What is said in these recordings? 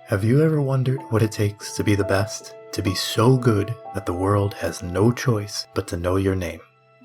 Have you ever wondered what it takes to be the best? To be so good that the world has no choice but to know your name.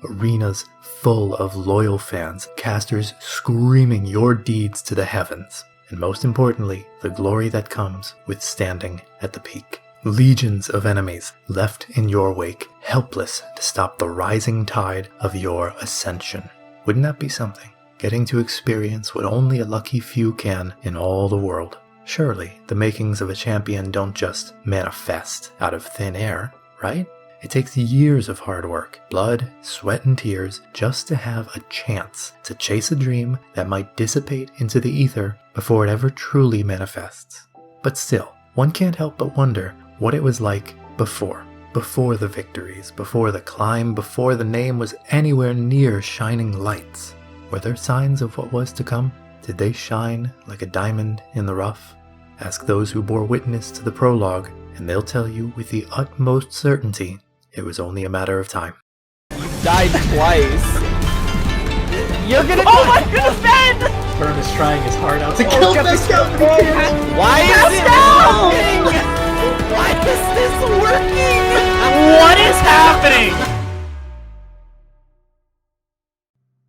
Arenas full of loyal fans, casters screaming your deeds to the heavens. And most importantly, the glory that comes with standing at the peak. Legions of enemies left in your wake, helpless to stop the rising tide of your ascension. Wouldn't that be something? Getting to experience what only a lucky few can in all the world. Surely, the makings of a champion don't just manifest out of thin air, right? It takes years of hard work, blood, sweat, and tears just to have a chance to chase a dream that might dissipate into the ether before it ever truly manifests. But still, one can't help but wonder what it was like before. Before the victories, before the climb, before the name was anywhere near shining lights. Were there signs of what was to come? Did they shine like a diamond in the rough? Ask those who bore witness to the prologue, and they'll tell you with the utmost certainty it was only a matter of time. You died twice. You're gonna defend! Berm is trying his heart out to kill Pascal. Why is it working? Why is this working? What is happening?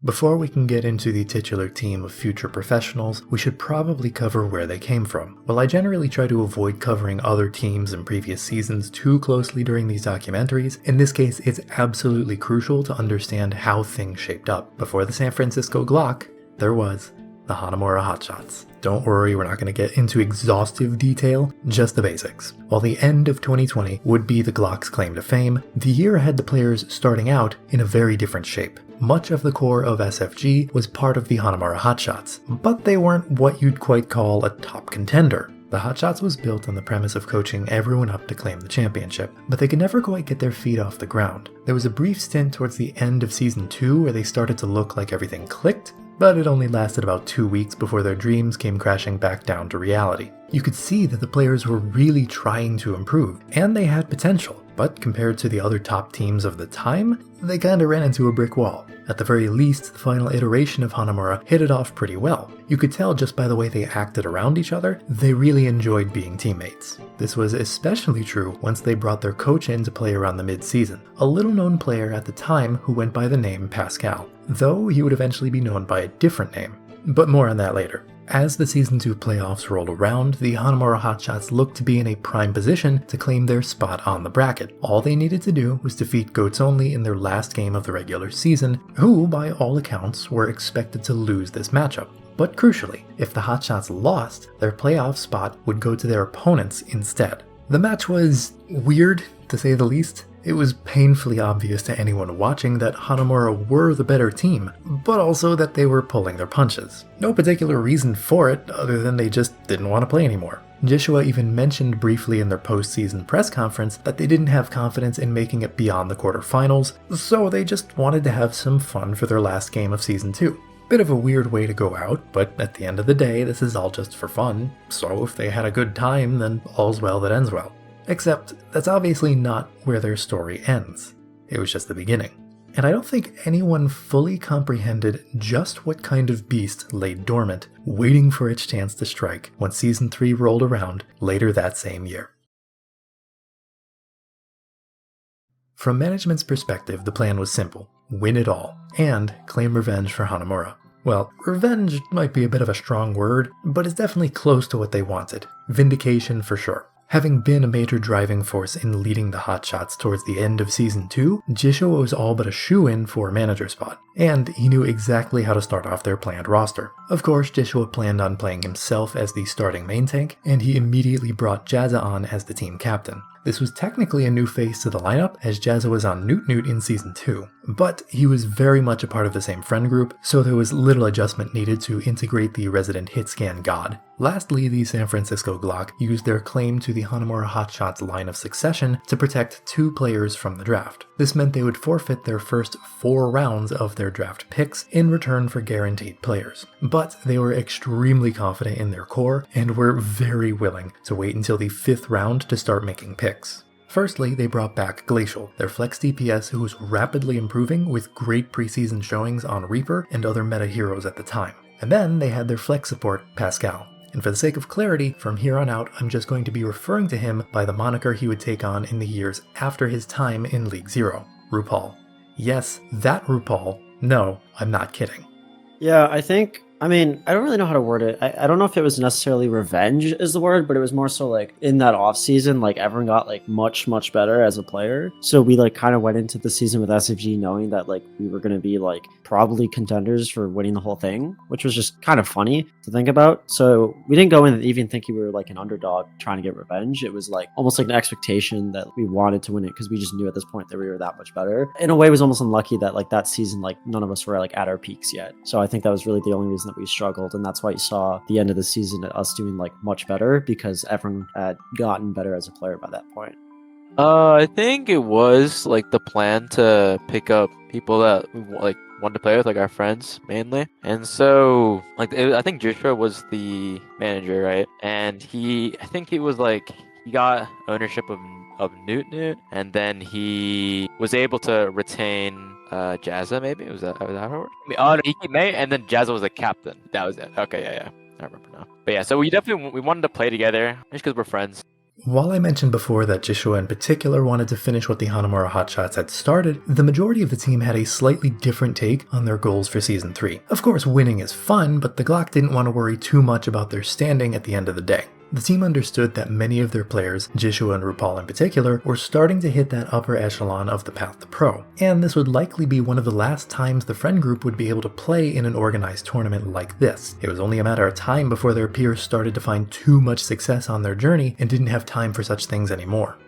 Before we can get into the titular team of future professionals, we should probably cover where they came from. While I generally try to avoid covering other teams in previous seasons too closely during these documentaries, in this case it's absolutely crucial to understand how things shaped up. Before the San Francisco Glock, there was the Hanamura Hotshots. Don't worry, we're not going to get into exhaustive detail, just the basics. While the end of 2020 would be the Glock's claim to fame, the year had the players starting out in a very different shape. Much of the core of SFG was part of the Hanamura Hotshots, but they weren't what you'd quite call a top contender. The Hotshots was built on the premise of coaching everyone up to claim the championship, but they could never quite get their feet off the ground. There was a brief stint towards the end of Season 2 where they started to look like everything clicked, but it only lasted about 2 weeks before their dreams came crashing back down to reality. You could see that the players were really trying to improve, and they had potential, but compared to the other top teams of the time, they kinda ran into a brick wall. At the very least, the final iteration of Hanamura hit it off pretty well. You could tell just by the way they acted around each other, they really enjoyed being teammates. This was especially true once they brought their coach in to play around the mid-season, a little-known player at the time who went by the name Pascal, though he would eventually be known by a different name. But more on that later. As the Season 2 playoffs rolled around, the Hanamura Hotshots looked to be in a prime position to claim their spot on the bracket. All they needed to do was defeat Goats Only in their last game of the regular season, who, by all accounts, were expected to lose this matchup. But crucially, if the Hotshots lost, their playoff spot would go to their opponents instead. The match was weird, to say the least. It was painfully obvious to anyone watching that Hanamura were the better team, but also that they were pulling their punches. No particular reason for it, other than they just didn't want to play anymore. Joshua even mentioned briefly in their post-season press conference that they didn't have confidence in making it beyond the quarterfinals, so they just wanted to have some fun for their last game of Season 2. Bit of a weird way to go out, but at the end of the day, this is all just for fun, so if they had a good time, then all's well that ends well. Except, that's obviously not where their story ends. It was just the beginning. And I don't think anyone fully comprehended just what kind of beast lay dormant, waiting for its chance to strike when Season 3 rolled around later that same year. From management's perspective, the plan was simple. Win it all, and claim revenge for Hanamura. Well, revenge might be a bit of a strong word, but it's definitely close to what they wanted. Vindication for sure. Having been a major driving force in leading the Hotshots towards the end of Season 2, Joshua was all but a shoo-in for a manager spot, and he knew exactly how to start off their planned roster. Of course, Joshua planned on playing himself as the starting main tank, and he immediately brought Jazza on as the team captain. This was technically a new face to the lineup, as Jazza was on Newt Newt in Season 2, but he was very much a part of the same friend group, so there was little adjustment needed to integrate the resident hitscan god. Lastly, the San Francisco Glock used their claim to the Hanamura Hotshots line of succession to protect 2 players from the draft. This meant they would forfeit their first 4 rounds of their draft picks in return for guaranteed players. But they were extremely confident in their core and were very willing to wait until the 5th round to start making picks. Firstly, they brought back Glacial, their flex DPS who was rapidly improving with great preseason showings on Reaper and other meta heroes at the time. And then they had their flex support, Pascal. and for the sake of clarity, from here on out, I'm just going to be referring to him by the moniker he would take on in the years after his time in League Zero, RuPaul. Yes, that RuPaul. No, I'm not kidding. Yeah, I don't really know how to word it. I don't know if it was necessarily revenge is the word, but it was more so like in that off season, like everyone got like much, much better as a player. So we like kind of went into the season with SFG knowing that like we were going to be like probably contenders for winning the whole thing, which was just kind of funny to think about. So we didn't go in and even think we were like an underdog trying to get revenge. It was like almost like an expectation that we wanted to win it because we just knew at this point that we were that much better. In a way, it was almost unlucky that like that season, like none of us were like at our peaks yet. So I think that was really the only reason that we struggled, and that's why you saw the end of the season at us doing like much better because everyone had gotten better as a player by that point. I think it was like the plan to pick up people that we like wanted to play with, like our friends mainly. And so I think Joshua was the manager, right? And I think he was like he got ownership of Newt, and then he was able to retain Jazza, maybe? Was that how it worked? Oh, no, he made, and then Jazza was the captain. That was it. Okay, yeah. I remember now. But yeah, so we wanted to play together just because we're friends. While I mentioned before that Joshua in particular wanted to finish what the Hanamura Hotshots had started, the majority of the team had a slightly different take on their goals for Season 3. Of course, winning is fun, but the Glock didn't want to worry too much about their standing at the end of the day. The team understood that many of their players, Joshua and RuPaul in particular, were starting to hit that upper echelon of the path to pro, and this would likely be one of the last times the friend group would be able to play in an organized tournament like this. It was only a matter of time before their peers started to find too much success on their journey and didn't have time for such things anymore.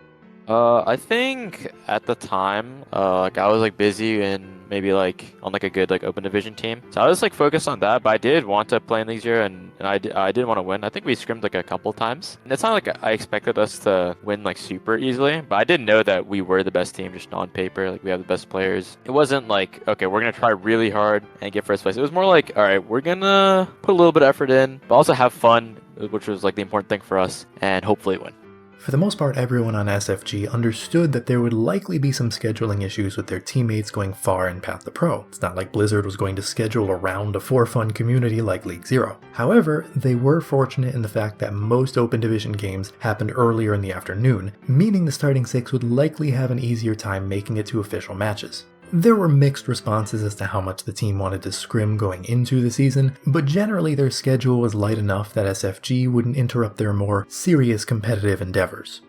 I think at the time, like I was like busy and maybe like on like a good like open division team, so I was like focused on that. But I did want to play in League Zero, and I did want to win. I think we scrimmed like a couple times, and it's not like I expected us to win like super easily, but I did know that we were the best team just on paper. Like we have the best players. It wasn't like, okay, we're gonna try really hard and get first place. It was more like, all right, we're gonna put a little bit of effort in, but also have fun, which was like the important thing for us, and hopefully win. For the most part, everyone on SFG understood that there would likely be some scheduling issues with their teammates going far in Path to Pro. It's not like Blizzard was going to schedule around a for-fun community like League Zero. However, they were fortunate in the fact that most open division games happened earlier in the afternoon, meaning the starting six would likely have an easier time making it to official matches. There were mixed responses as to how much the team wanted to scrim going into the season, but generally their schedule was light enough that SFG wouldn't interrupt their more serious competitive endeavors.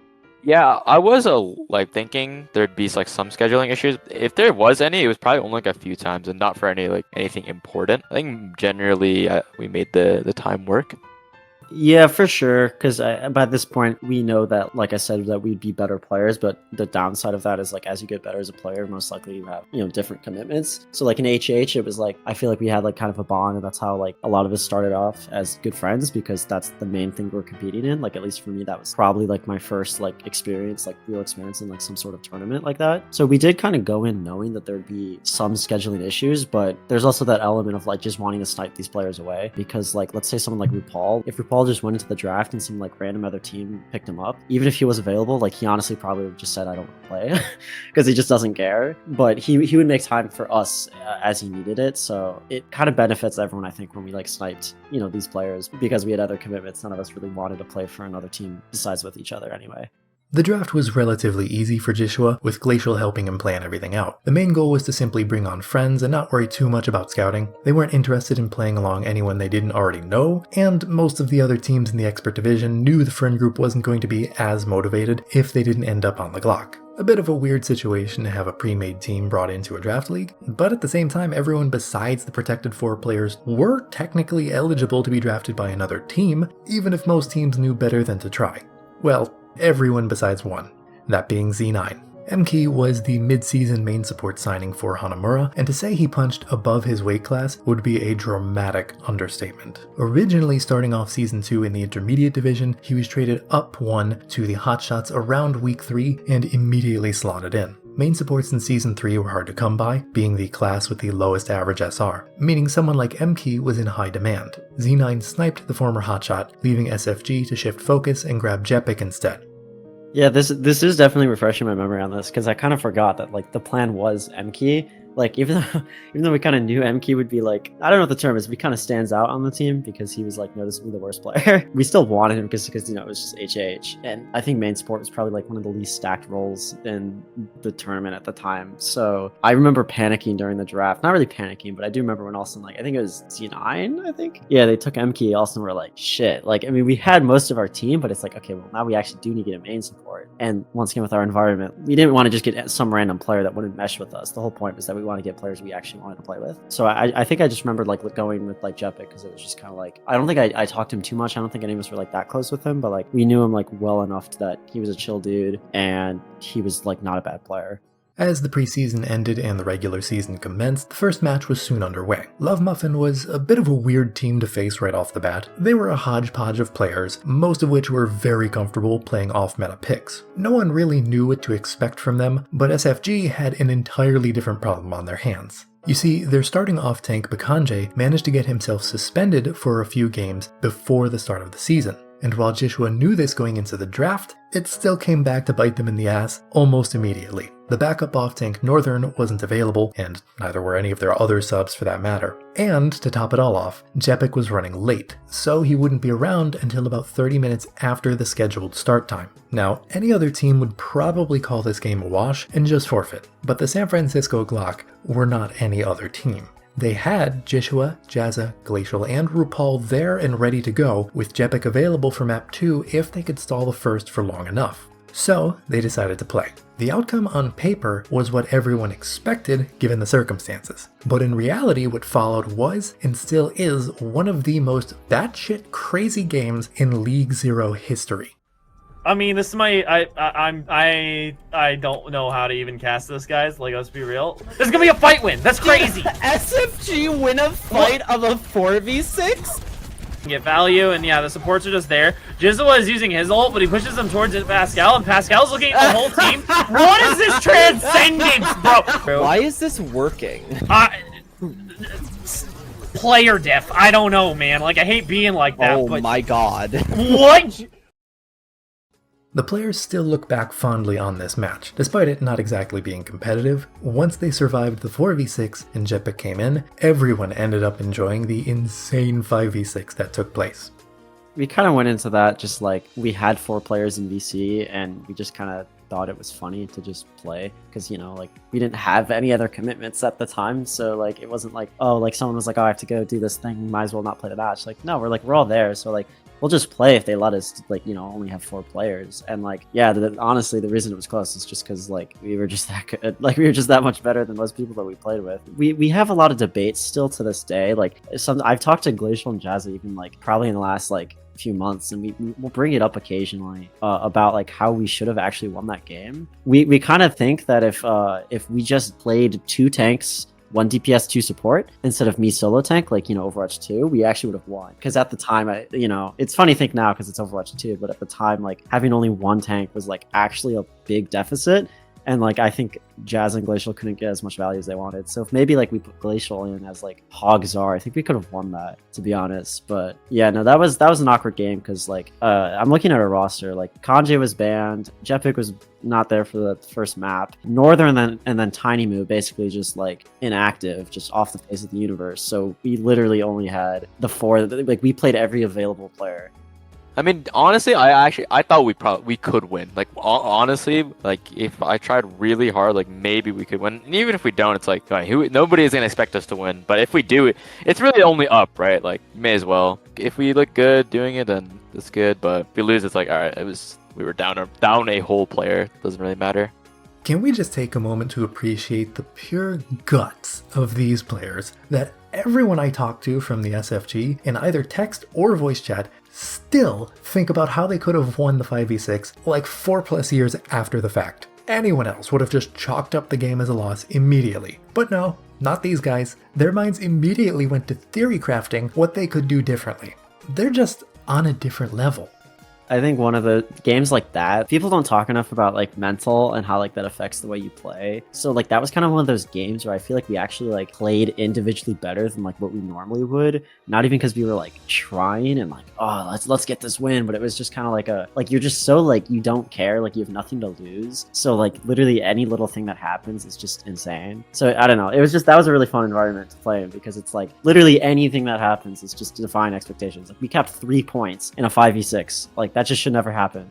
Yeah, I was thinking there'd be like some scheduling issues. If there was any, it was probably only like a few times and not for anything important. I think generally we made the time work. Yeah, for sure. Because by this point, we know that, like I said, that we'd be better players. But the downside of that is, like, as you get better as a player, most likely you have, different commitments. So, like in HH, it was like I feel like we had like kind of a bond, and that's how like a lot of us started off as good friends because that's the main thing we're competing in. Like at least for me, that was probably like my first like experience, like real experience in like some sort of tournament like that. So we did kind of go in knowing that there'd be some scheduling issues, but there's also that element of like just wanting to snipe these players away because like let's say someone like RuPaul, if RuPaul just went into the draft and some like random other team picked him up, even if he was available, like he honestly probably would have just said I don't want to play because he just doesn't care. But he would make time for us as he needed it, so it kind of benefits everyone, I think, when we like sniped these players because we had other commitments. None of us really wanted to play for another team besides with each other anyway. The draft was relatively easy for Joshua, with Glacial helping him plan everything out. The main goal was to simply bring on friends and not worry too much about scouting. They weren't interested in playing along anyone they didn't already know, and most of the other teams in the Expert Division knew the friend group wasn't going to be as motivated if they didn't end up on the Glock. A bit of a weird situation to have a pre-made team brought into a draft league, but at the same time everyone besides the Protected 4 players were technically eligible to be drafted by another team, even if most teams knew better than to try. Well, everyone besides one, that being Z9. MK was the mid-season main support signing for Hanamura, and to say he punched above his weight class would be a dramatic understatement. Originally starting off Season 2 in the Intermediate Division, he was traded up 1 to the Hotshots around Week 3 and immediately slotted in. Main supports in Season 3 were hard to come by, being the class with the lowest average SR, meaning someone like MK was in high demand. Z9 sniped the former Hotshot, leaving SFG to shift focus and grab Jepic instead. Yeah, this is definitely refreshing my memory on this because I kind of forgot that like the plan was MK, like even though we kind of knew MK would be like, I don't know what the term is, but he kind of stands out on the team because he was like noticeably the worst player. We still wanted him because it was just HH, and I think main support was probably like one of the least stacked roles in the tournament at the time. So I remember panicking during the draft, not really panicking, but I do remember when Austin, like I think it was Z9, I think, yeah, they took MK. Austin were like, shit, like I mean we had most of our team, but it's like, okay, well now we actually do need to get a main support. And once again with our environment, we didn't want to just get some random player that wouldn't mesh with us. The whole point was that we want to get players we actually wanted to play with. So I think I just remembered like going with like Jepic because it was just kind of like, I don't think I talked to him too much. I don't think any of us were like that close with him, but like we knew him like well enough that he was a chill dude and he was like not a bad player. As the preseason ended and the regular season commenced, the first match was soon underway. Love Muffin was a bit of a weird team to face right off the bat. They were a hodgepodge of players, most of which were very comfortable playing off-meta picks. No one really knew what to expect from them, but SFG had an entirely different problem on their hands. You see, their starting off-tank Bakanje managed to get himself suspended for a few games before the start of the season. And while Joshua knew this going into the draft, it still came back to bite them in the ass almost immediately. The backup off-tank Northern wasn't available, and neither were any of their other subs for that matter. And, to top it all off, Jepic was running late, so he wouldn't be around until about 30 minutes after the scheduled start time. Now, any other team would probably call this game a wash and just forfeit, but the San Francisco Glock were not any other team. They had Joshua, Jazza, Glacial, and RuPaul there and ready to go, with Jepic available for map 2 if they could stall the first for long enough. So, they decided to play. The outcome on paper was what everyone expected given the circumstances, but in reality what followed was, and still is, one of the most batshit crazy games in League Zero history. I mean, this is my I don't know how to even cast this, guys. Like, let's be real. This is gonna be a fight win. That's crazy. SFG win a fight of a 4v6? Get value, and yeah, the supports are just there. Jizzle is using his ult, but he pushes them towards Pascal, and Pascal's looking at the whole team. What is this transcendence, bro? Why is this working? Player diff. I don't know, man. Like, I hate being like that. Oh but my god. What? The players still look back fondly on this match, despite it not exactly being competitive. Once they survived the 4v6 and Jepic came in, everyone ended up enjoying the insane 5v6 that took place. We kind of went into that just like we had 4 players in VC and we just kind of thought it was funny to just play because, you know, like we didn't have any other commitments at the time, so like it wasn't like, oh, like someone was like, oh, I have to go do this thing, might as well not play the match. Like, no, we're all there, so like we'll just play if they let us, like, you know, only have 4 players. And like, yeah, honestly, the reason it was close is just because like we were just that good. Like we were just that much better than most people that we played with. We have a lot of debates still to this day. Like I've talked to Glacial and Jazzy even like probably in the last like few months, and we'll bring it up occasionally about like how we should have actually won that game. We kind of think that if we just played 2 tanks, 1 DPS, 2 support, instead of me solo tank, like, you know, Overwatch 2, we actually would have won. Because at the time, you know, it's funny to think now because it's Overwatch 2, but at the time, like, having only 1 tank was, like, actually a big deficit. And, like, I think Jazz and Glacial couldn't get as much value as they wanted. So if maybe, like, we put Glacial in as, like, Hog Czar, I think we could have won that, to be honest. But, yeah, no, that was an awkward game because, like, I'm looking at our roster. Like, Kanji was banned. Jepic was not there for the first map. Northern and then Tiny Moo basically just, like, inactive, just off the face of the universe. So we literally only had the 4. Like, we played every available player. I mean, honestly, I thought we could win. Like, honestly, like if I tried really hard, like maybe we could win. And even if we don't, it's like nobody is gonna expect us to win. But if we do, it's really only up, right? Like, you may as well. If we look good doing it, then it's good. But if we lose, it's like, all right, we were down a whole player. Doesn't really matter. Can we just take a moment to appreciate the pure guts of these players that everyone I talk to from the SFG in either text or voice chat still think about how they could have won the 5v6 like 4+ years after the fact. Anyone else would have just chalked up the game as a loss immediately. But no, not these guys. Their minds immediately went to theory crafting what they could do differently. They're just on a different level. I think one of the games like that, people don't talk enough about like mental and how like that affects the way you play. So like that was kind of one of those games where I feel like we actually like played individually better than like what we normally would. Not even because we were like trying and like, oh, let's get this win, but it was just kind of like you're just so like you don't care, like you have nothing to lose. So like literally any little thing that happens is just insane. So I don't know. It was just that was a really fun environment to play in because it's like literally anything that happens is just defying expectations. Like we kept 3 points in a 5v6. Like that just should never happen.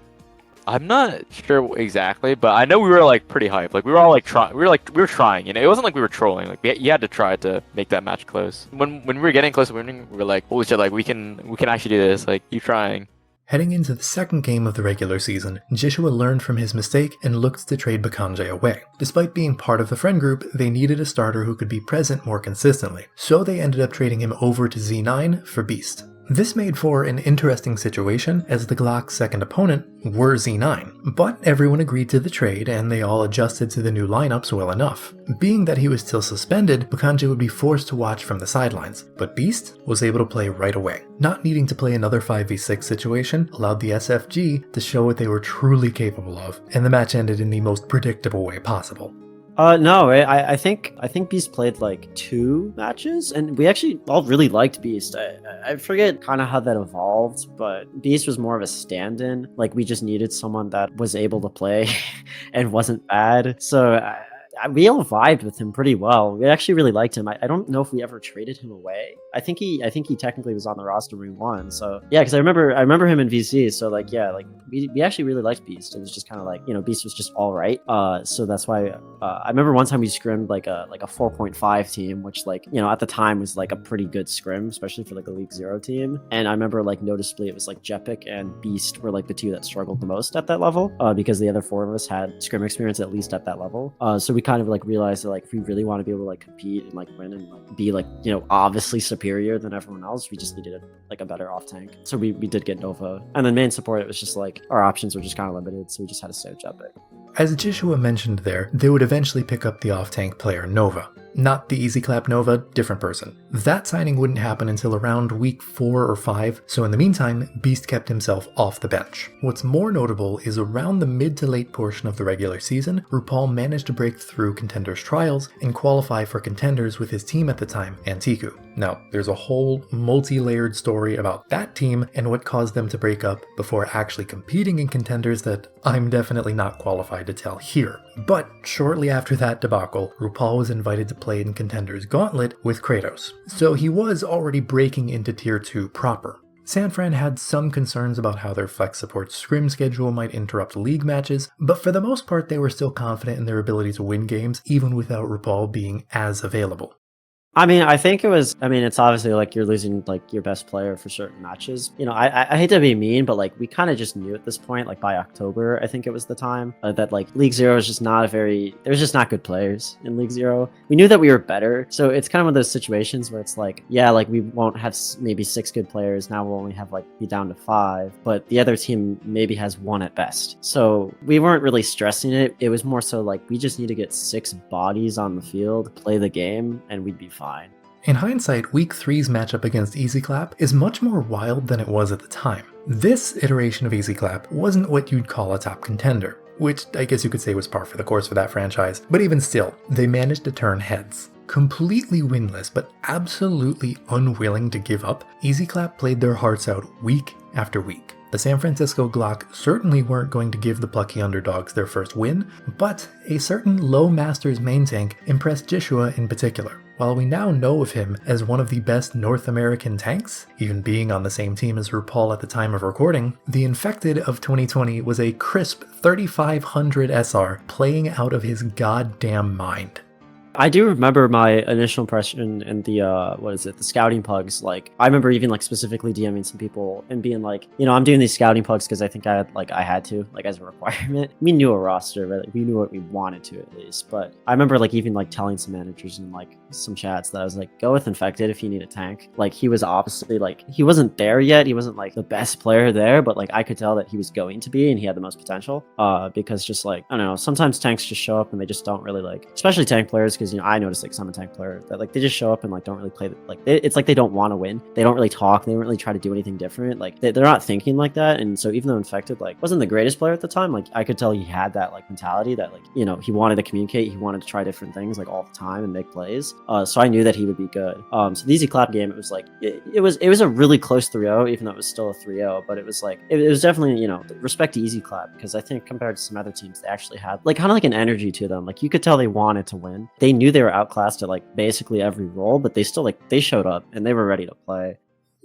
I'm not sure exactly, but I know we were like pretty hyped. Like we were all like trying. We were trying. You know, it wasn't like we were trolling. Like you had to try to make that match close. When we were getting close to winning, we were like, holy shit! Like we can actually do this. Like keep trying. Heading into the second game of the regular season, Joshua learned from his mistake and looked to trade Bakanje away. Despite being part of the friend group, they needed a starter who could be present more consistently, so they ended up trading him over to Z9 for Beast. This made for an interesting situation as the Glock's second opponent were Z9, but everyone agreed to the trade and they all adjusted to the new lineups well enough. Being that he was still suspended, Bakanje would be forced to watch from the sidelines, but Beast was able to play right away. Not needing to play another 5v6 situation allowed the SFG to show what they were truly capable of, and the match ended in the most predictable way possible. No, I think Beast played like 2 matches, and we actually all really liked Beast. I forget kind of how that evolved, but Beast was more of a stand-in. Like we just needed someone that was able to play and wasn't bad. So we all vibed with him pretty well. We actually really liked him. I don't know if we ever traded him away. I think he technically was on the roster when we won. So yeah, because I remember him in VC. So like yeah, like we actually really liked Beast. It was just kind of like, you know, Beast was just all right. So that's why I remember one time we scrimmed like a 4.5 team, which like, you know, at the time was like a pretty good scrim, especially for like a League 0 team. And I remember like noticeably it was like Jepic and Beast were like the 2 that struggled the most at that level, because the other 4 of us had scrim experience at least at that level. So we kind of like realized that like if we really want to be able to like compete and like win and like be like, you know, obviously superior than everyone else, we just needed a better off tank. So we did get Nova, and then main support, it was just like our options were just kind of limited, so we just had to stay with Jepic. As Joshua mentioned there, they would eventually pick up the off-tank player Nova. Not the Easy Clap Nova, different person. That signing wouldn't happen until around week 4 or 5, so in the meantime, Beast kept himself off the bench. What's more notable is around the mid to late portion of the regular season, RuPaul managed to break through Contenders trials and qualify for Contenders with his team at the time, Antiku. Now, there's a whole multi-layered story about that team and what caused them to break up before actually competing in Contenders that I'm definitely not qualified to tell here. But shortly after that debacle, RuPaul was invited to play in Contenders Gauntlet with Kratos, so he was already breaking into Tier 2 proper. Sanfran had some concerns about how their flex support scrim schedule might interrupt league matches, but for the most part they were still confident in their ability to win games even without RuPaul being as available. I mean, it's obviously like you're losing like your best player for certain matches. You know, I hate to be mean, but like we kind of just knew at this point, like by October, I think it was the time, that like League 0 is just there's just not good players in League 0. We knew that we were better. So it's kind of one of those situations where it's like, yeah, like we won't have maybe 6 good players. Now we'll only have like be down to 5, but the other team maybe has 1 at best. So we weren't really stressing it. It was more so like, we just need to get 6 bodies on the field, play the game, and we'd be fine. In hindsight, Week 3's matchup against Easy Clap is much more wild than it was at the time. This iteration of Easy Clap wasn't what you'd call a top contender, which I guess you could say was par for the course for that franchise, but even still, they managed to turn heads. Completely winless, but absolutely unwilling to give up, Easy Clap played their hearts out week after week. The San Francisco Glock certainly weren't going to give the plucky underdogs their first win, but a certain low Masters main tank impressed Joshua in particular. While we now know of him as one of the best North American tanks, even being on the same team as RuPaul at the time of recording, the Infected of 2020 was a crisp 3500 SR playing out of his goddamn mind. I do remember my initial impression in the scouting pugs. Like, I remember even like specifically DMing some people and being like, you know, I'm doing these scouting pugs because I think I had to, like, as a requirement. We knew a roster, right? Like, we knew what we wanted to at least. But I remember like even like telling some managers in like some chats that I was like, go with Infected if you need a tank. Like, he was obviously like, he wasn't there yet. He wasn't like the best player there, but like I could tell that he was going to be and he had the most potential. Because just like, I don't know, sometimes tanks just show up and they just don't really like, especially tank players, because because I noticed like I'm a tank player that like they just show up and like don't really play it's like they don't want to win. They don't really talk. They don't really try to do anything different. Like they're not thinking like that. And so even though Infected like wasn't the greatest player at the time, like I could tell he had that like mentality that like he wanted to communicate. He wanted to try different things like all the time and make plays. So I knew that he would be good. So the easy clap game, it was like it was a really close 3-0, even though it was still a 3-0. But it was like it was definitely respect to easy clap, because I think compared to some other teams, they actually had like kind of like an energy to them. Like you could tell they wanted to win. They knew they were outclassed at like basically every role, but they still like they showed up and they were ready to play.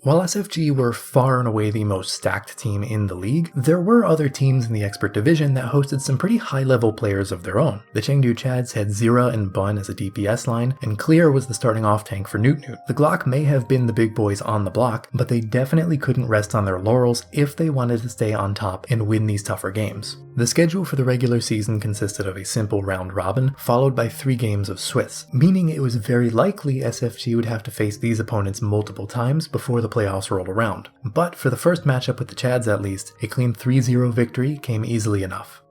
While SFG were far and away the most stacked team in the league, there were other teams in the Expert Division that hosted some pretty high-level players of their own. The Chengdu Chads had Zira and Bun as a DPS line, and Clear was the starting off tank for Newt Newt. The Glock may have been the big boys on the block, but they definitely couldn't rest on their laurels if they wanted to stay on top and win these tougher games. The schedule for the regular season consisted of a simple round robin, followed by 3 games of Swiss, meaning it was very likely SFG would have to face these opponents multiple times before the playoffs rolled around. But for the first matchup with the Chads at least, a clean 3-0 victory came easily enough.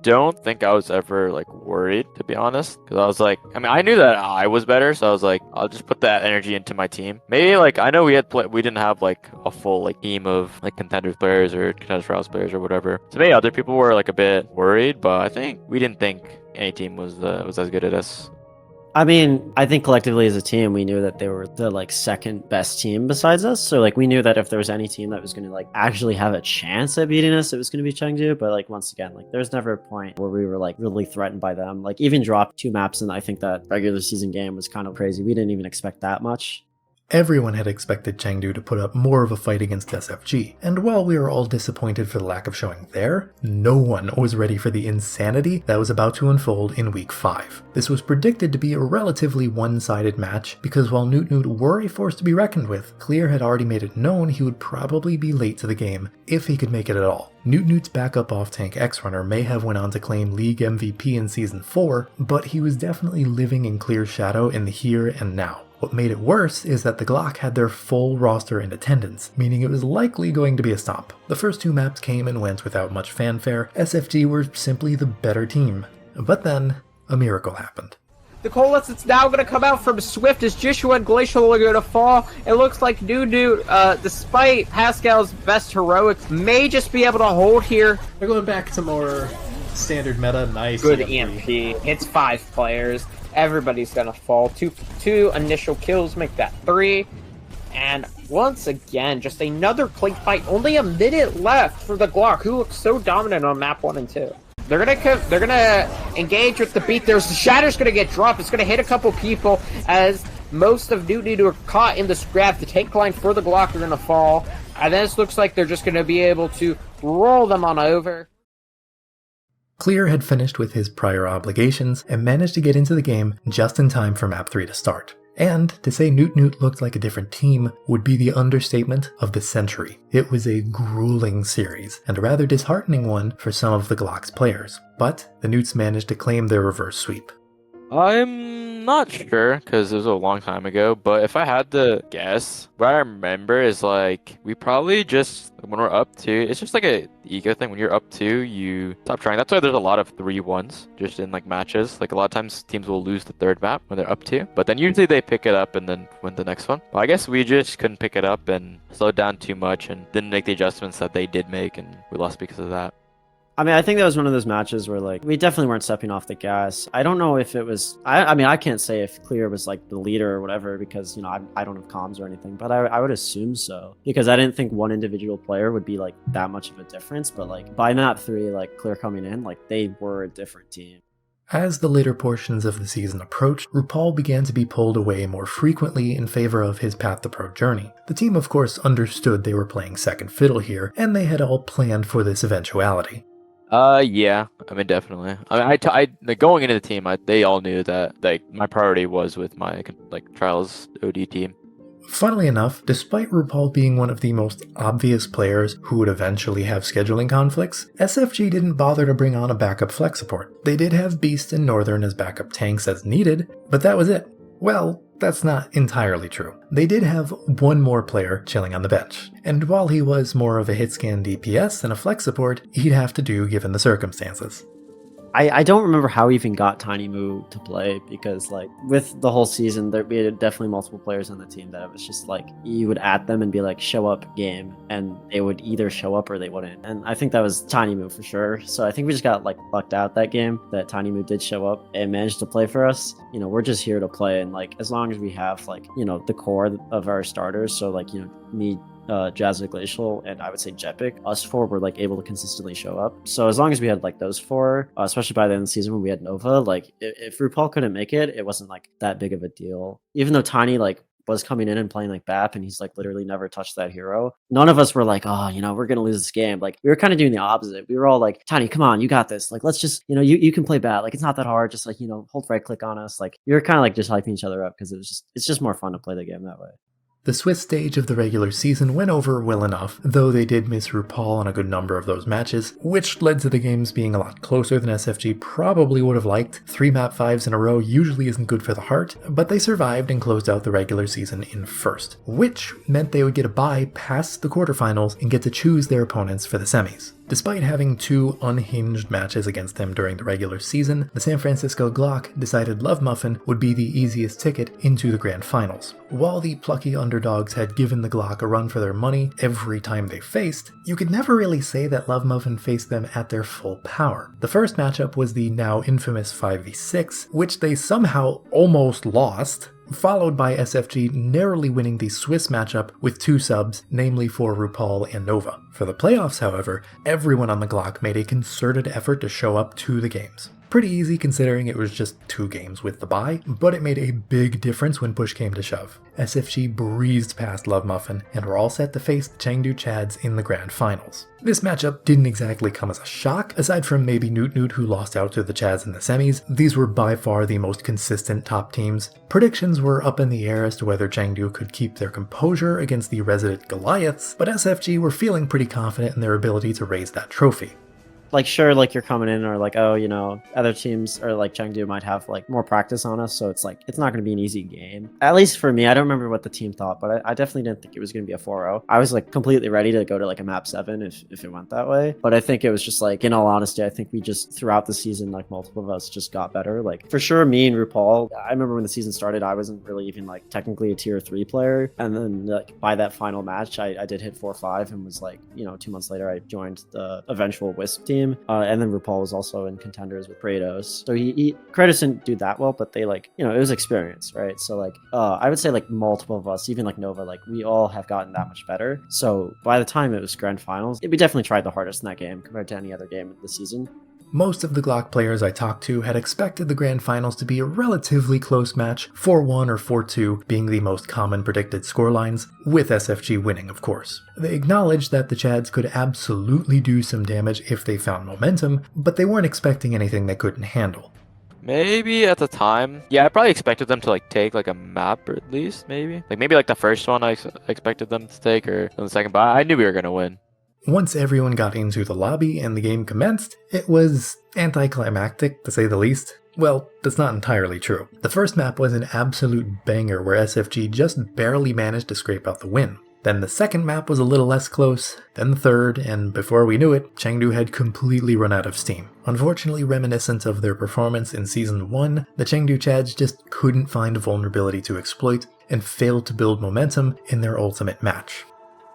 Don't think I was ever like worried, to be honest, because I was like, I knew that I was better, so I was like, I'll just put that energy into my team. Maybe like I know we didn't have like a full like team of like contenders players or contenders for house players or whatever, so maybe other people were like a bit worried, but I think we didn't think any team was as good as us. I mean, I think collectively as a team, we knew that they were the like second best team besides us. So like we knew that if there was any team that was going to like actually have a chance at beating us, it was going to be Chengdu. But like once again, like there's never a point where we were like really threatened by them. Like even drop 2 maps, and I think that regular season game was kind of crazy. We didn't even expect that much. Everyone had expected Chengdu to put up more of a fight against SFG, and while we were all disappointed for the lack of showing there, no one was ready for the insanity that was about to unfold in Week 5. This was predicted to be a relatively one-sided match, because while Newt Newt were a force to be reckoned with, Clear had already made it known he would probably be late to the game, if he could make it at all. Newt Newt's backup off-tank X-Runner may have went on to claim League MVP in Season 4, but he was definitely living in Clear's shadow in the here and now. What made it worse is that the Glock had their full roster in attendance, meaning it was likely going to be a stomp. The first 2 maps came and went without much fanfare. SFG were simply the better team. But then, a miracle happened. The coalescence that's now going to come out from Swift as Joshua and Glacial are going to fall. It looks like Newt, despite Pascal's best heroics, may just be able to hold here. They're going back to more standard meta. Nice. Good EMP. Hits 5 players. Everybody's gonna fall. Two initial kills make that 3. And once again, just another clean fight. Only a minute left for the Glock, who looks so dominant on map 1 and 2. They're gonna engage with the beat. There's the Shatter's gonna get dropped. It's gonna hit a couple people as most of Newt are caught in the scrap. The tank line for the Glock are gonna fall. And then it looks like they're just gonna be able to roll them on over. Clear had finished with his prior obligations and managed to get into the game just in time for map 3 to start. And to say Newt Newt looked like a different team would be the understatement of the century. It was a grueling series, and a rather disheartening one for some of the Glock's players. But the Newts managed to claim their reverse sweep. I'm not sure, because it was a long time ago, but if I had to guess, what I remember is like, we probably just, when we're up 2, it's just like a ego thing. When you're up 2, you stop trying. That's why there's a lot of 3-1s just in like matches. Like a lot of times teams will lose the 3rd map when they're up 2, but then usually they pick it up and then win the next one. But I guess we just couldn't pick it up and slowed down too much and didn't make the adjustments that they did make, and we lost because of that. I mean, I think that was one of those matches where, like, we definitely weren't stepping off the gas. I don't know if it was... I mean, I can't say if Clear was, like, the leader or whatever because, I don't have comms or anything, but I would assume so. Because I didn't think one individual player would be, like, that much of a difference. But, like, by map 3, like, Clear coming in, like, they were a different team. As the later portions of the season approached, RuPaul began to be pulled away more frequently in favor of his Path to Pro journey. The team, of course, understood they were playing second fiddle here, and they had all planned for this eventuality. Yeah, I mean, definitely. I mean, I like, going into the team, they all knew that, like, my priority was with my, like, Trials OD team. Funnily enough, despite RuPaul being one of the most obvious players who would eventually have scheduling conflicts, SFG didn't bother to bring on a backup flex support. They did have Beast and Northern as backup tanks as needed, but that was it. Well, that's not entirely true. They did have one more player chilling on the bench, and while he was more of a hitscan DPS than a flex support, he'd have to do given the circumstances. I don't remember how we even got Tiny Moo to play, because like with the whole season we had definitely multiple players on the team that it was just like you would add them and be like show up game, and they would either show up or they wouldn't. And I think that was Tiny Moo for sure. So I think we just got like lucked out that game that Tiny Moo did show up and managed to play for us. You know, we're just here to play, and like as long as we have like, you know, the core of our starters, so like, you know, me, Jazz Glacial, and I would say Jepic, us four were like able to consistently show up. So as long as we had like those four, especially by the end of the season when we had Nova, like if RuPaul couldn't make it, it wasn't like that big of a deal. Even though Tiny like was coming in and playing like BAP, and he's like literally never touched that hero, none of us were like, oh, you know, we're gonna lose this game. Like we were kind of doing the opposite. We were all like, Tiny, come on, you got this. Like let's just, you know, you can play BAP. Like it's not that hard. Just like, you know, hold right click on us. Like you're kind of like just hyping each other up, because it's just more fun to play the game that way. The Swiss stage of the regular season went over well enough, though they did miss RuPaul on a good number of those matches, which led to the games being a lot closer than SFG probably would have liked. 3 map 5s in a row usually isn't good for the heart, but they survived and closed out the regular season in first, which meant they would get a bye past the quarterfinals and get to choose their opponents for the semis. Despite having 2 unhinged matches against them during the regular season, the San Francisco Glock decided Love Muffin would be the easiest ticket into the grand finals. While the plucky underdogs had given the Glock a run for their money every time they faced, you could never really say that Love Muffin faced them at their full power. The first matchup was the now infamous 5v6, which they somehow almost lost, followed by SFG narrowly winning the Swiss matchup with 2 subs, namely for RuPaul and Nova. For the playoffs, however, everyone on the Glock made a concerted effort to show up to the games. Pretty easy considering it was just 2 games with the bye, but it made a big difference when push came to shove. SFG breezed past Love Muffin and were all set to face the Chengdu Chads in the grand finals. This matchup didn't exactly come as a shock. Aside from maybe Newt Newt, who lost out to the Chads in the semis, these were by far the most consistent top teams. Predictions were up in the air as to whether Chengdu could keep their composure against the resident Goliaths, but SFG were feeling pretty confident in their ability to raise that trophy. Like sure, like you're coming in, or like, oh, you know, other teams or like Chengdu might have like more practice on us, so it's like it's not going to be an easy game. At least for me, I don't remember what the team thought, but I definitely didn't think it was going to be a 4-0. I was like completely ready to go to like a map 7 if it went that way. But I think it was just like, in all honesty, I think we just throughout the season, like multiple of us just got better. Like for sure, me and RuPaul, I remember when the season started, I wasn't really even like technically a tier 3 player, and then like by that final match, I did hit 4-5 and was like, you know, 2 months later I joined the eventual Wisp team, and then RuPaul was also in contenders with Kratos. So Kratos didn't do that well, but they like, you know, it was experience, right? So like, I would say like multiple of us, even like Nova, like we all have gotten that much better. So by the time it was grand finals, we definitely tried the hardest in that game compared to any other game of the season. Most of the Glock players I talked to had expected the grand finals to be a relatively close match, 4-1 or 4-2 being the most common predicted scorelines, with SFG winning, of course. They acknowledged that the Chads could absolutely do some damage if they found momentum, but they weren't expecting anything they couldn't handle. Maybe at the time, yeah, I probably expected them to like take like a map, or at least maybe like the first one I expected them to take, or the second, but I knew we were gonna win. Once everyone got into the lobby and the game commenced, it was anticlimactic, to say the least. Well, that's not entirely true. The first map was an absolute banger where SFG just barely managed to scrape out the win. Then the second map was a little less close, then the third, and before we knew it, Chengdu had completely run out of steam. Unfortunately reminiscent of their performance in Season 1, the Chengdu Chads just couldn't find a vulnerability to exploit, and failed to build momentum in their ultimate match.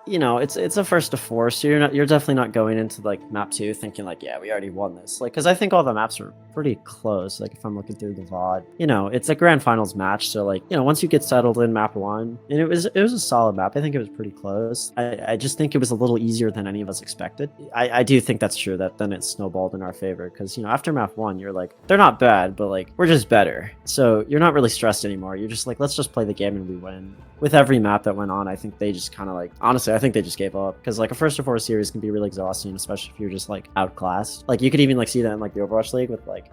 You know, it's a first to 4, so you're definitely not going into like map 2 thinking like, yeah, we already won this. Like, because I think all the maps are pretty close. Like if I'm looking through the VOD, you know, it's a grand finals match, so like, you know, once you get settled in map 1, and it was a solid map. I think it was pretty close. I just think it was a little easier than any of us expected. I do think that's true, that then it snowballed in our favor, because, you know, after map 1, you're like, they're not bad, but like we're just better. So you're not really stressed anymore. You're just like, let's just play the game and we win. With every map that went on, I think they just kind of like, honestly, I think they just gave up, because like a first to 4 series can be really exhausting, especially if you're just like outclassed. Like you could even like see that in like the Overwatch League with like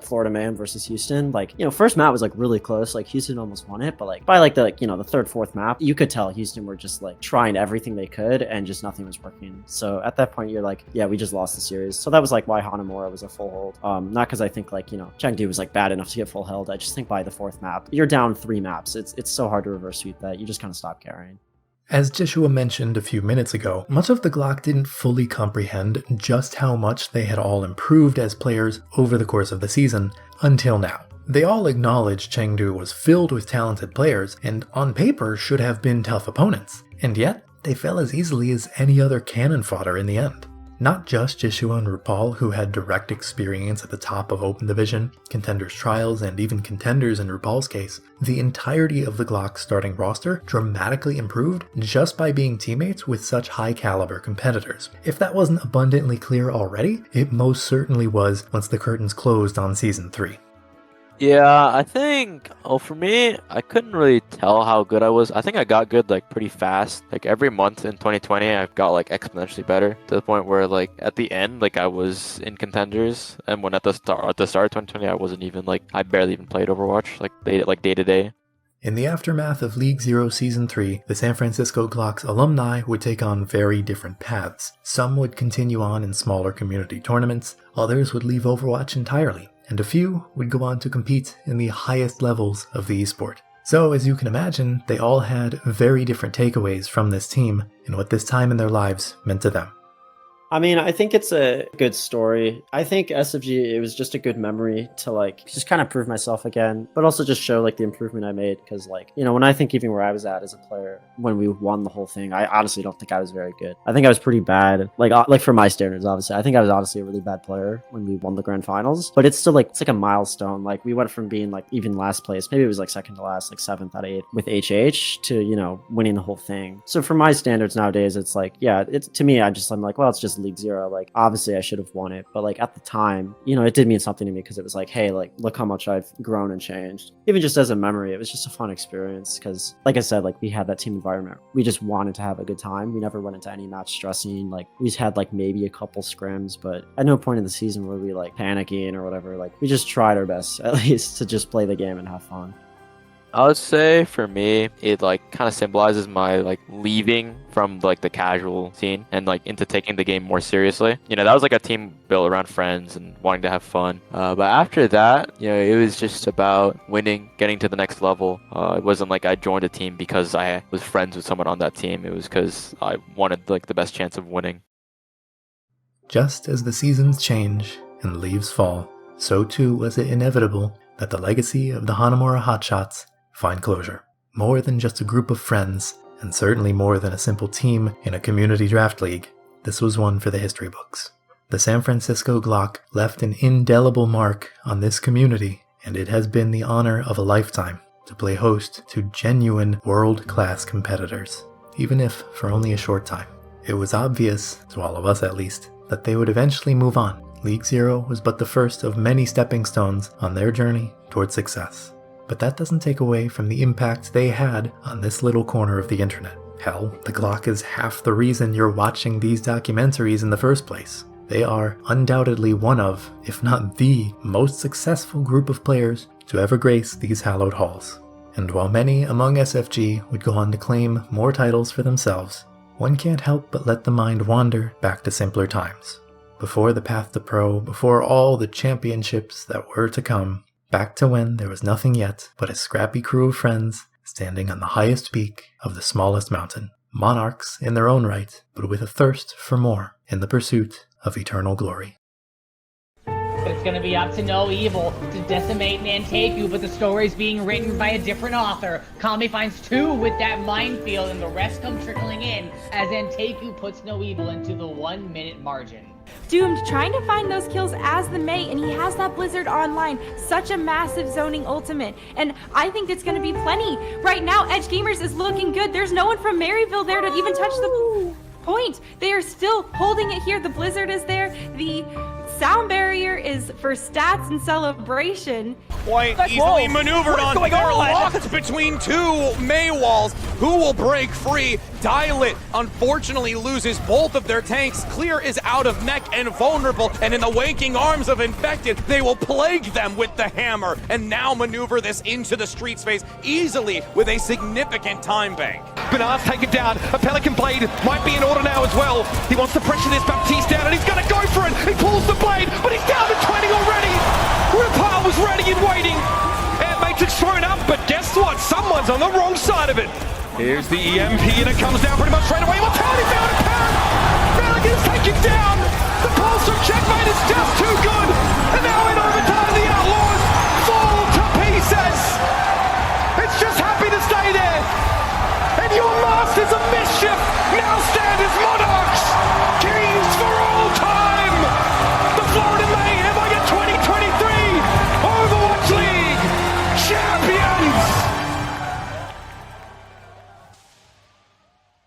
Florida Man versus Houston. Like, you know, first map was like really close, like Houston almost won it, but like by like the, like, you know, the third, fourth map, you could tell Houston were just like trying everything they could and just nothing was working. So at that point you're like, yeah, we just lost the series. So that was like why Hanamura was a full hold. Not because I think like, you know, Chengdu was like bad enough to get full held. I just think by the 4th map, you're down 3 maps. It's so hard to reverse sweep that. You just kind of stop carrying. As Joshua mentioned a few minutes ago, much of the Glock didn't fully comprehend just how much they had all improved as players over the course of the season until now. They all acknowledged Chengdu was filled with talented players and on paper should have been tough opponents, and yet they fell as easily as any other cannon fodder in the end. Not just Joshua and RuPaul, who had direct experience at the top of Open Division, Contenders Trials, and even Contenders in RuPaul's case, the entirety of the Glock starting roster dramatically improved just by being teammates with such high caliber competitors. If that wasn't abundantly clear already, it most certainly was once the curtains closed on Season 3. Yeah, I think, for me, I couldn't really tell how good I was. I think I got good, like, pretty fast. Like, every month in 2020, I've got, like, exponentially better to the point where, like, at the end, like, I was in Contenders, and when at the start of 2020, I wasn't even, like, I barely even played Overwatch, like, day to day. In the aftermath of League Zero Season 3, the San Francisco Glock's alumni would take on very different paths. Some would continue on in smaller community tournaments, others would leave Overwatch entirely, and a few would go on to compete in the highest levels of the esport. So, as you can imagine, they all had very different takeaways from this team and what this time in their lives meant to them. I mean, I think it's a good story. I think SFG, it was just a good memory to like just kind of prove myself again, but also just show like the improvement I made. Because like, you know, when I think even where I was at as a player, when we won the whole thing, I honestly don't think I was very good. I think I was pretty bad. Like for my standards, obviously, I think I was honestly a really bad player when we won the grand finals, but it's still like, it's like a milestone. Like we went from being like even last place, maybe it was like second to last, like 7th out of 8 with HH to, you know, winning the whole thing. So for my standards nowadays, it's like, yeah, it's to me, I'm like, well, it's just League Zero. Like obviously I should have won it, but like at the time, you know, it did mean something to me because it was like, hey, like look how much I've grown and changed. Even just as a memory, it was just a fun experience because like I said, like we had that team environment. We just wanted to have a good time. We never went into any match stressing. Like we just had like maybe a couple scrims, but at no point in the season were we like panicking or whatever. Like we just tried our best at least to just play the game and have fun. I would say for me, it like kind of symbolizes my like leaving from like the casual scene and like into taking the game more seriously. You know, that was like a team built around friends and wanting to have fun. But after that, you know, it was just about winning, getting to the next level. It wasn't like I joined a team because I was friends with someone on that team. It was because I wanted like the best chance of winning. Just as the seasons change and leaves fall, so too was it inevitable that the legacy of the Hanamura Hotshots find closure. More than just a group of friends, and certainly more than a simple team in a community draft league, this was one for the history books. The San Francisco Glock left an indelible mark on this community, and it has been the honor of a lifetime to play host to genuine world-class competitors, even if for only a short time. It was obvious, to all of us at least, that they would eventually move on. League Zero was but the first of many stepping stones on their journey toward success. But that doesn't take away from the impact they had on this little corner of the internet. Hell, the Glock is half the reason you're watching these documentaries in the first place. They are undoubtedly one of, if not the, most successful group of players to ever grace these hallowed halls. And while many among SFG would go on to claim more titles for themselves, one can't help but let the mind wander back to simpler times. Before the path to pro, before all the championships that were to come, back to when there was nothing yet but a scrappy crew of friends standing on the highest peak of the smallest mountain. Monarchs in their own right, but with a thirst for more in the pursuit of eternal glory. It's gonna be up to No Evil to decimate Nantaku, but the story's being written by a different author. Kami finds 2 with that minefield, and the rest come trickling in as Nantaku puts No Evil into the 1-minute margin. Doomed trying to find those kills as the mate, and he has that Blizzard online, such a massive zoning ultimate, and I think it's going to be plenty. Right now, Edge Gamers is looking good. There's no one from Maryville there to even touch the point. They are still holding it here. The Blizzard is there. The sound barrier is for stats and celebration. Quite easily maneuvered on. They're locked between 2 May walls. Who will break free? Dialit unfortunately loses both of their tanks. Clear is out of mech and vulnerable, and in the waking arms of Infected, they will plague them with the hammer and now maneuver this into the street space easily with a significant time bank. Bernard's taken down. A Pelican Blade might be in order now as well. He wants to pressure this Baptiste down, and he's going to go for it. He pulls the blade, but he's down to 20 already. RuPaul was ready and waiting. And Matrix thrown up, but guess what? Someone's on the wrong side of it. Here's the EMP and it comes down pretty much straight away. Mortality found a parent. Ralligan is taken down. The pulse of checkmate is just too good. And now in